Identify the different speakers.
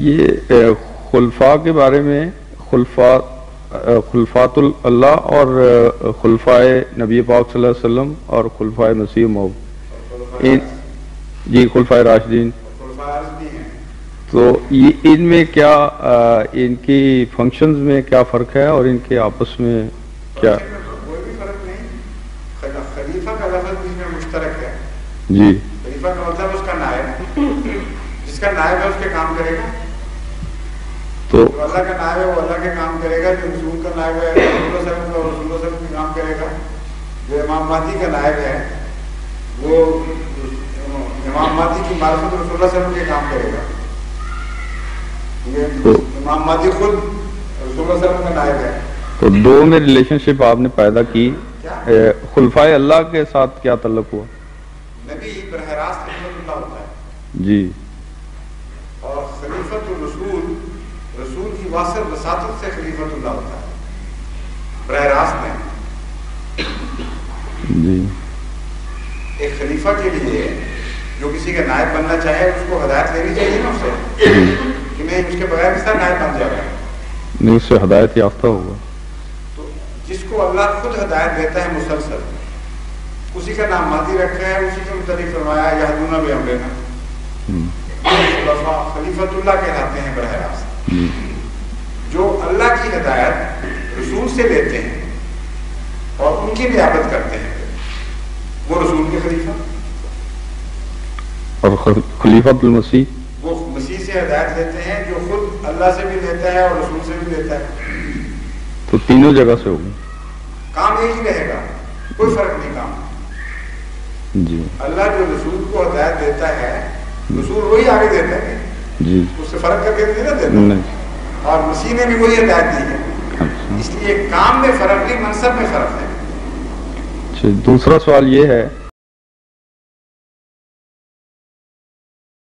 Speaker 1: یہ خلفاء کے بارے میں خلفات اللہ اور خلفائے نبی پاک صلی اللہ علیہ وسلم اور خلفائے مسیح موعود، جی خلفائے راشدین، تو یہ ان میں کیا ان کی فنکشنز میں کیا فرق ہے اور ان کے آپس میں کیا؟
Speaker 2: کوئی بھی فرق نہیں، خلیفہ کا لفظ اس میں مشترک ہے.
Speaker 1: جی
Speaker 2: خلیفہ کا مطلب اس کا نائب، جس کا نائب ہے اس کے کام کرے گا. تو اللہ کا نائب ہے وہ اللہ کے کام کرے گا، جو رسول کا نائب ہے رسول اللہ صلی اللہ علیہ وسلم کا رسول اللہ صلی اللہ علیہ وسلم کے کام کرے گا. جو امام مہدی کا نائب ہے وہ امام مہدی کی معرفت رسول اللہ صلی اللہ علیہ وسلم کے کام کرے گا. امام مہدی خود رسول اللہ صلی اللہ علیہ وسلم کا نائب ہے.
Speaker 1: تو دو میں ریلیشن شپ آپ نے پیدا کی، خلفائے اللہ کے ساتھ کیا تعلق ہوا؟
Speaker 2: نبی براہ راست خلیفۃ اللہ ہوتا ہے
Speaker 1: جی،
Speaker 2: اور خلیفۃ الرسول رسول کی واسط وساطت سے خلیفۃ اللہ ہوتا ہے براہ راست نہیں.
Speaker 1: جی
Speaker 2: ایک خلیفہ کے لیے جو کسی کا نائب بننا چاہے اس کو ہدایت لینی چاہیے نا اس سے کہ میں اس کے بغیر کس طرح نائب بن جائے گا.
Speaker 1: نہیں، اس سے ہدایت یافتہ ہوگا.
Speaker 2: تو جس کو اللہ خود ہدایت دیتا ہے مسلسل، اسی کا نام مہدی رکھا ہے، اسی کے متعلق فرمایا یہدون بامرنا، خلیفۃ اللہ کہلاتے ہیں براہ راست. جو اللہ کی ہدایت رسول سے لیتے ہیں اور ان کی نیابت کرتے ہیں وہ رسول کے خلیفہ.
Speaker 1: اور خلیفۃ المسیح
Speaker 2: وہ مسیح سے ہدایت لیتے ہیں جو خود اللہ سے بھی لیتا ہے اور رسول سے بھی لیتا ہے.
Speaker 1: تو تینوں جگہ سے ہوگی،
Speaker 2: کام ایک ہی رہے گا، کوئی فرق نہیں کام.
Speaker 1: جی
Speaker 2: اللہ جو رسول کو ہدایت دیتا ہے رسول وہی آگے دیتا ہے
Speaker 1: جی،
Speaker 2: اس سے فرق کر کے نہیں نا دیتا.
Speaker 1: نہیں.
Speaker 2: اور مسیح نے بھی وہی ہدایت دی ہے. اس لیے کام میں فرق نہیں، منصب میں فرق ہے.
Speaker 1: دوسرا سوال یہ ہے